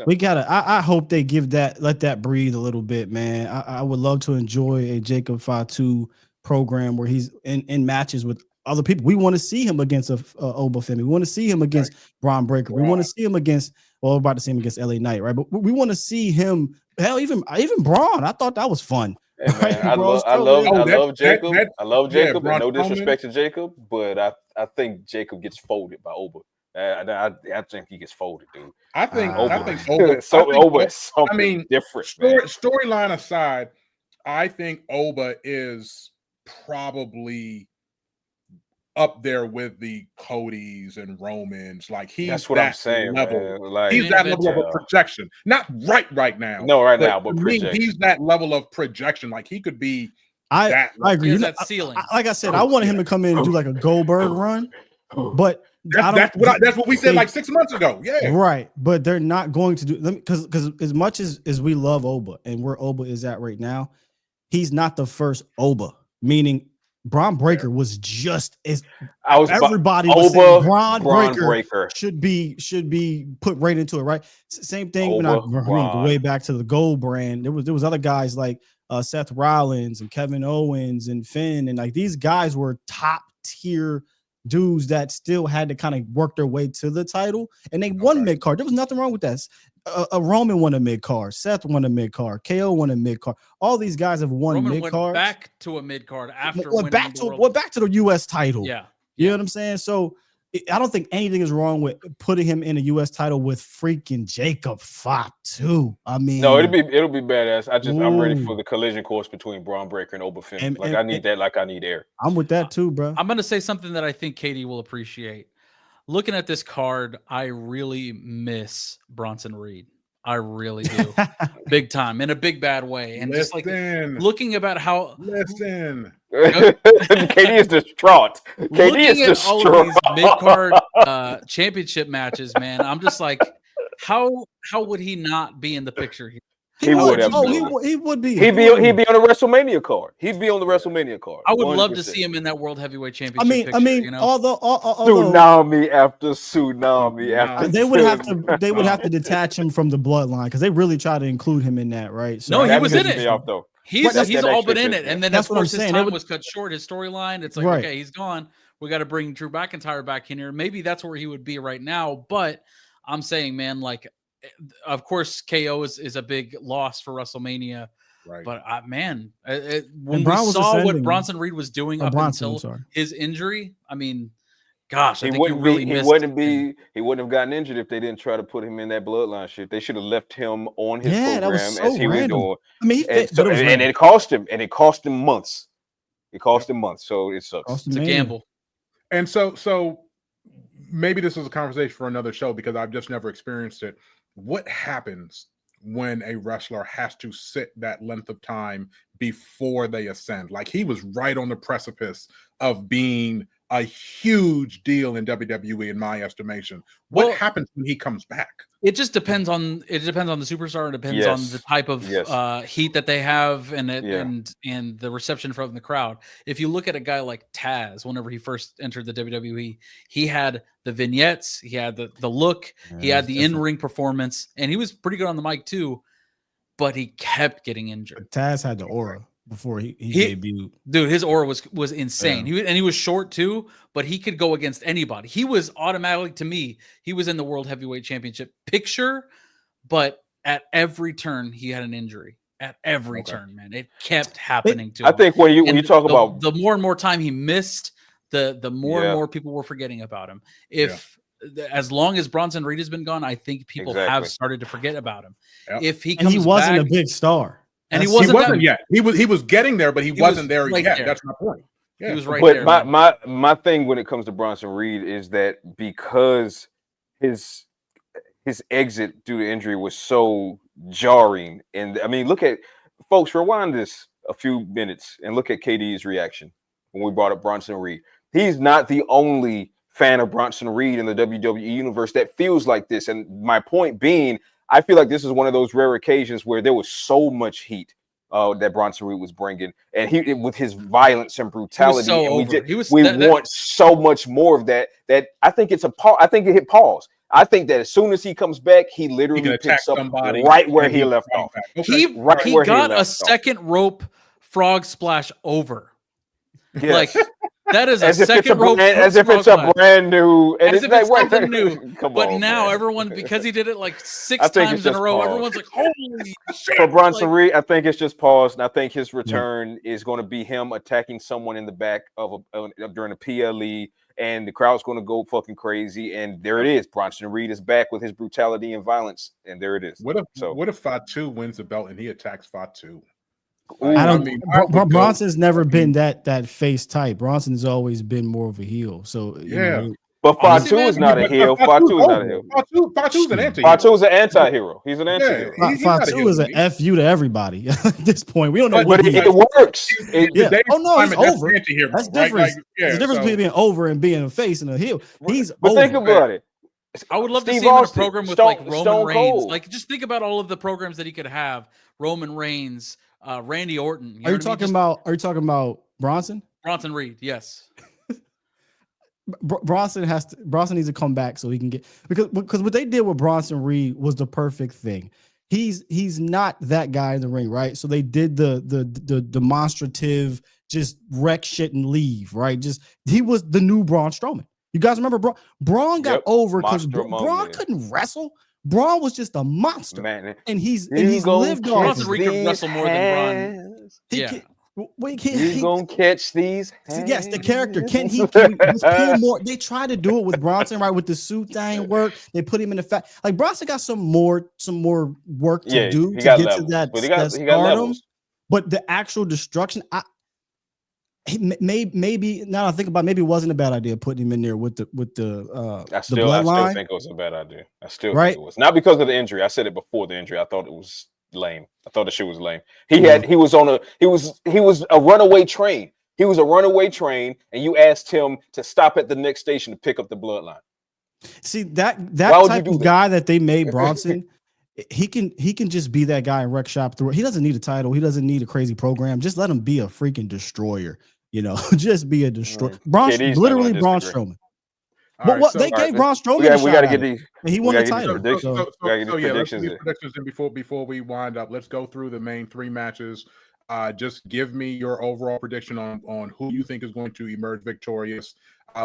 We gotta. I hope they let that breathe a little bit, man. I would love to enjoy a Jacob Fatu program where he's in matches with other people. We want to see him against Oba Femi. We want to see him against Braun Breaker. We want to see him against. Well, we're about to see him against LA Knight, right? But we want to see him. Hell, even Braun. I thought that was fun. Hey, man, I love Jacob. I love Jacob. No disrespect to Jacob, but I think Jacob gets folded by Oba. I think he gets folded, dude. I think Oba. I mean, different. Storyline aside, I think Oba is probably up there with the Codys and Romans. Like that's what I'm saying. Level. Like, he's that level of a projection. Not right now. No, right now, but he's that level of projection. Like he could be I agree. He has that ceiling. Like I said, I wanted him to come in and do like a Goldberg run, but that's what we said like 6 months ago. Yeah, right. But they're not going to do because as much as we love Oba and where Oba is at right now, he's not the first Oba. Meaning, Braun Breaker was just as everybody was saying Braun Breaker should be put right into it. Right. Same thing. When I go way back to the Gold brand, there was other guys like Seth Rollins and Kevin Owens and Finn, and like these guys were top tier dudes that still had to kind of work their way to the title, and they won mid card. There was nothing wrong with that. A Roman won a mid card, Seth won a mid card, KO won a mid card. All these guys have won mid card. Back to a mid card after went back to the U.S. title. Yeah, you know what I'm saying. So I don't think anything is wrong with putting him in a U.S. title with freaking Jacob Fatu. I mean, no, it'll be badass. I'm ready for the collision course between Braun Breaker and Oba Finn. I need that, like I need air. I'm with that too, bro. I'm gonna say something that I think Katie will appreciate. Looking at this card, I really miss Bronson Reed. I really do, big time, in a big bad way, and just like looking about how. Listen. Katie is distraught. Katie is distraught. All of these mid-card championship matches, man. I'm just like, how would he not be in the picture here? He would be. He'd be on the WrestleMania card. He'd be on the WrestleMania card. I would love to see him in that World Heavyweight Championship. I mean, you know? although tsunami after tsunami after they would have to detach him from the bloodline because they really try to include him in that, right? So no, he was in it. He's all but in it, and then that's of course his time was cut short. His storyline, it's like okay, he's gone. We got to bring Drew McIntyre back in here. Maybe that's where he would be right now. But I'm saying, man, like. Of course, KO is a big loss for WrestleMania, right? But man, when we saw what Bronson Reed was doing up until his injury, I mean, gosh, I think he wouldn't have gotten injured if they didn't try to put him in that bloodline shit. They should have left him on his program as he was doing. I mean, and it cost him, months. It cost him months, so it sucks. It's a gamble. And so maybe this is a conversation for another show because I've just never experienced it. What happens when a wrestler has to sit that length of time before they ascend? Like he was right on the precipice of being a huge deal in WWE, in my estimation. What happens when he comes back? It just depends on the superstar. It depends on the type of heat that they have and the reception from the crowd. If you look at a guy like Taz, whenever he first entered the WWE, he had the vignettes, he had the look, he had the in-ring performance, and he was pretty good on the mic too, but he kept getting injured. Taz had the aura before he debuted. Dude, his aura was insane. He was short too, but he could go against anybody. He was automatically, to me, he was in the World Heavyweight Championship picture, but at every turn he had an injury. At every turn, man. It kept happening to him. I think when you talk about the more and more time he missed, the more and more people were forgetting about him. As long as Bronson Reed has been gone, I think people have started to forget about him. If he comes wasn't a big star. And he wasn't yet. He was getting there, but he wasn't there yet. That's my point. Yeah. He was right there. But my thing when it comes to Bronson Reed is that because his exit due to injury was so jarring, and I mean, look at folks. Rewind this a few minutes and look at KD's reaction when we brought up Bronson Reed. He's not the only fan of Bronson Reed in the WWE universe that feels like this. And my point being, I feel like this is one of those rare occasions where there was so much heat that Bronson Reed was bringing, and with his violence and brutality, want so much more of that. That I think it's I think it hit pause. I think that as soon as he comes back, he literally picks up right where he left off. He got a second rope frog splash over. Yes. Like that is a second rope, as if it's a brand new, as if it's something new. But now everyone, because he did it like 6 times in a row, everyone's like, "Holy shit!" For Bronson Reed, I think it's just pause, and I think his return is going to be him attacking someone in the back of during a PLE, and the crowd's going to go fucking crazy. And there it is. Bronson Reed is back with his brutality and violence, and there it is. What if Fatu wins the belt and he attacks Fatu? Bronson's never been that face type. Bronson's always been more of a heel. So But Fatu is not a heel. Fatu is not a heel. Fatu's an anti-hero. Fatu's an anti-hero. He's an anti-hero. Fatu is an FU to everybody at this point. We don't know but it works. Oh no, he's over. That's different. Right? There's a difference between being over and being a face and a heel. He's but over. think about it. I would love to see him in a program with like Roman Reigns. Like, just think about all of the programs that he could have. Roman Reigns, Randy Orton. Are you talking about Bronson? Bronson Reed, yes. Bronson needs to come back so he can get because what they did with Bronson Reed was the perfect thing. He's not that guy in the ring, right? So they did the demonstrative, just wreck shit and leave, right? He was the new Braun Strowman. You guys remember Braun got over because Braun couldn't wrestle. Braun was just a monster, man, and he's lived off. Bronson Reed could wrestle more than Braun. He's gonna catch these. Yes, the character can pull more. They try to do it with Bronson, right? With the suit thing work, they put him in the fat. Like Bronson got some more work to do to get to that. But he got levels. But the actual destruction, maybe now I think about, maybe it wasn't a bad idea putting him in there with the I still think it was a bad idea. I still think it was not because of the injury. I said it before the injury. I thought it was lame. I thought the shit was lame. He was a runaway train. He was a runaway train, and you asked him to stop at the next station to pick up the bloodline. See that type of guy that they made Bronson. He can just be that guy in rec shop. He doesn't need a title. He doesn't need a crazy program. Just let him be a freaking destroyer. Just be a destroyer. Braun Strowman. But what they gave Braun Strowman, we got to get these. He won the title. Predictions. And before we wind up, let's go through the main 3 matches. Just give me your overall prediction on who you think is going to emerge victorious.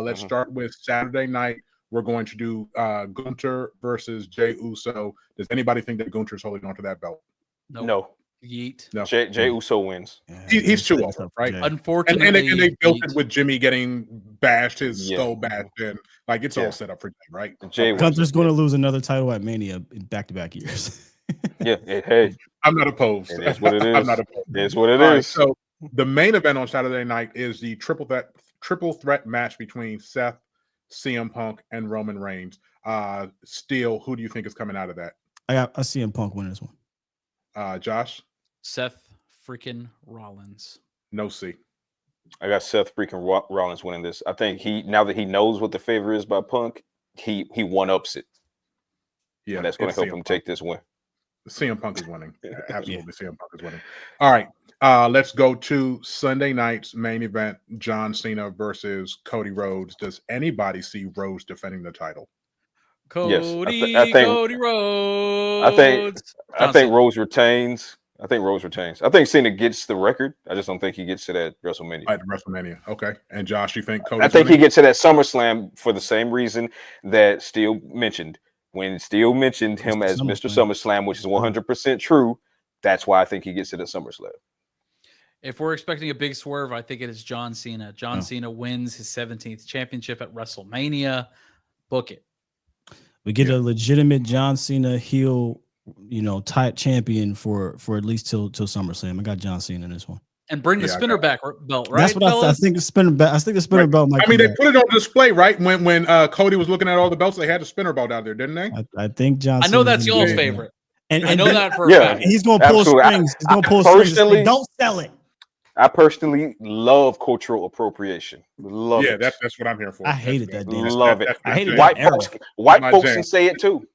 Let's start with Saturday night. We're going to do Gunther versus Jey Uso. Does anybody think that Gunther is holding on to that belt? No. Yeet. No. Jey Uso wins. He's too over, right? Unfortunately, and they built it with Jimmy getting bashed, his skull bashed in. Like, it's all set up for Jey, right? Gunther's going to lose another title at Mania in back-to-back years. Hey, I'm not opposed. It's what it is. I'm not opposed. It's what it is. Right, so the main event on Saturday night is the triple threat match between Seth, CM Punk, and Roman Reigns. Steele, who do you think is coming out of that? I got a CM Punk winning this one. Josh? Seth freaking Rollins. No C. I got Seth freaking Rollins winning this. I think now that he knows what the favor is by Punk, he one-ups it. Yeah, and that's going to help him take this win. CM Punk is winning. Absolutely, CM Punk is winning. All right, let's go to Sunday night's main event: John Cena versus Cody Rhodes. Does anybody see Rhodes defending the title? Cody Rhodes. I think Rhodes retains. I think Cena gets the record. I just don't think he gets to that WrestleMania. At WrestleMania, okay. And Josh, you think Cody? I think he gets to that SummerSlam for the same reason that Steele mentioned. When Steele mentioned him as Mr. SummerSlam, which is 100% true, that's why I think he gets to the SummerSlam. If we're expecting a big swerve, I think it is John Cena. Cena wins his 17th championship at WrestleMania. Book it. We get a legitimate John Cena heel, tight champion for at least till SummerSlam. I got John Cena in this one. And bring the spinner back belt, right? That's what I think. The spinner belt. I think the spinner belt might. I mean, they put it on display, right? When Cody was looking at all the belts, they had the spinner belt out there, didn't they? I think John. I know that's y'all's favorite. And I know that for a fact. He's going to pull strings. He's going to pull strings. Don't sell it. I personally love cultural appropriation. That's what I'm here for. I hated that. Love it. I hated white folks can say it too.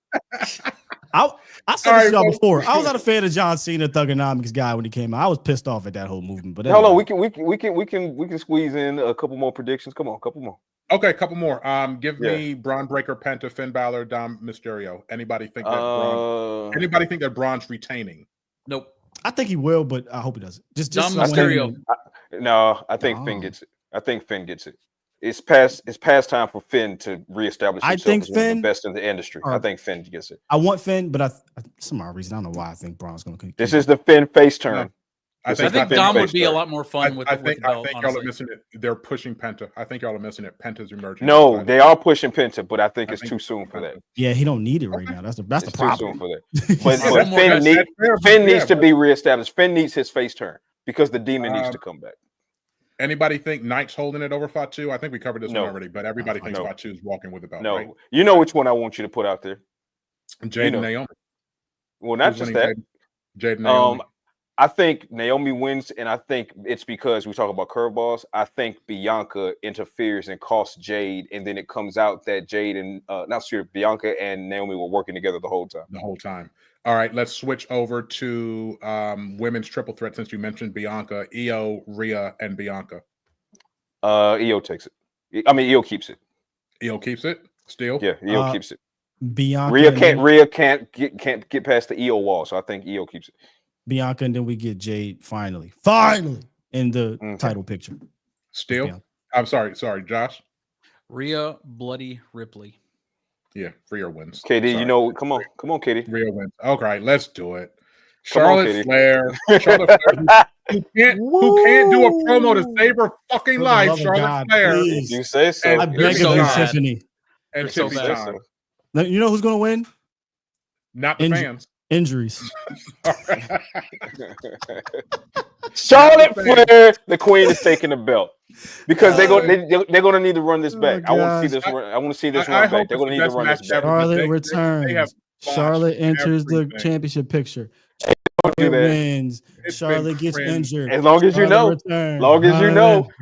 I said this to y'all before. I was not a fan of John Cena Thugonomics guy when he came out. I was pissed off at that whole movement. But hold on, we can squeeze in a couple more predictions. Come on, a couple more. Okay, a couple more. Give me Braun Breaker, Penta, Finn Balor, Dom Mysterio. Anybody think that Braun's retaining? Nope. I think he will, but I hope he doesn't. Just Mysterio. No, I think Finn gets it. It's past time for Finn to reestablish himself as one of the best in the industry. I think Finn gets it. I want Finn, but some odd reason I don't know why I think Braun's going to. This is the Finn face turn. I think Dom would be a lot more fun with the belt. I think y'all are missing it. They're pushing Penta. I think y'all are missing it. Penta's emerging. No, they are pushing Penta, but I think it's too soon for that. Yeah, he don't need it right now. That's the problem. Too soon for that. But Finn needs to be reestablished. Finn needs his face turn because the demon needs to come back. Anybody think Knight's holding it over Fatu? I think we covered this one already, but everybody thinks Fatu's walking with the belt. No, right? You know which one I want you to put out there. Jade and Naomi. Well, not just that. Jade and Naomi. I think Naomi wins, and I think it's because we talk about curveballs. I think Bianca interferes and costs Jade, and then it comes out that Jade and Bianca and Naomi were working together the whole time. All right, let's switch over to women's triple threat since you mentioned Bianca, Io, Rhea, and Bianca. Io takes it. I mean, Io keeps it. Io keeps it still. Yeah, Io keeps it. Bianca. Rhea can't get past the Io wall, so I think Io keeps it. Bianca, and then we get Jade finally in the title picture. Still, I'm sorry, Josh. Rhea Bloody Ripley. Yeah, Rhea wins. KD, sorry. Come on, KD. Rhea wins. Okay, let's do it. Charlotte Flair, who can't do a promo to save her fucking life. Charlotte Flair. You say so. I beg of you, Tiffany. And Tiffany Time. You know who's going to win? Not the fans. Injuries. Charlotte Flair, the queen, is taking the belt because they're going to need to run this back. I want to see this. I want to see this run back. They're going to need to run this back. Charlotte returns. Charlotte enters the championship picture. Charlotte wins. Charlotte gets injured. As long as you know,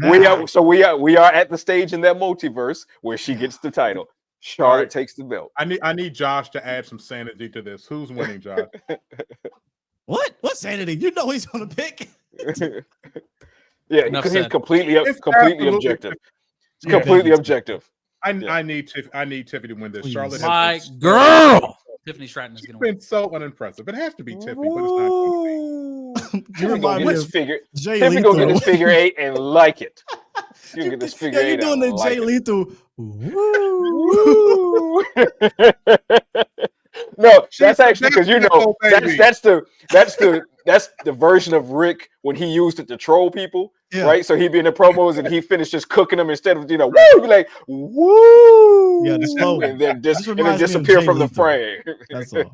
we are at the stage in that multiverse where she gets the title. Charlotte takes the belt. I need Josh to add some sanity to this. Who's winning, Josh? What sanity? You know he's gonna pick. Yeah, because he's completely objective. It's completely objective. I need Tiffany to win this. Charlotte, my girl. Tiffany Stratton is going to win. Been so unimpressive. It has to be Tiffany, but it's not going to be. Tiffany gonna get this figure 8 and like it. You get this figure 8. You're doing the Jay Lethal. No, that's actually because that's the version of Rick when he used it to troll people, right? So he'd be in the promos and he finished just cooking them instead of woo, be like woo, and then disappear from the frame. That's all.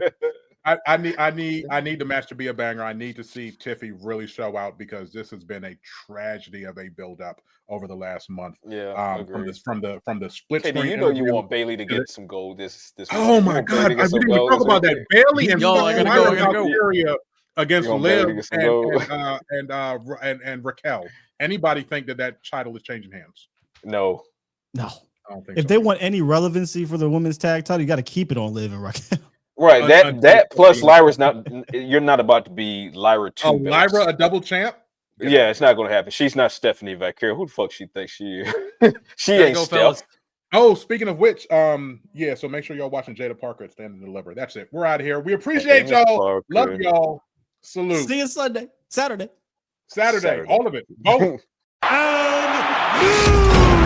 I need the match to be a banger. I need to see Tiffy really show out because this has been a tragedy of a build up over the last month. Yeah, from the split screen. You know you want Bailey to get some gold. This. Oh my God! I didn't even talk about that. Bailey and Valkyria against Liv and Raquel. Anybody think that title is changing hands? No. I don't think if they want any relevancy for the women's tag title, you got to keep it on Liv and Raquel. Right, that plus Lyra's not. You're not about to be Lyra 2. Oh, Lyra a double champ? Yeah, it's not going to happen. She's not Stephanie Vaquero. Who the fuck she thinks she is? She ain't Steph. Oh, speaking of which, so make sure y'all watching Jada Parker at Stand and Deliver. That's it. We're out of here. We appreciate y'all. Love y'all. Salute. See you Saturday. All of it. Both. And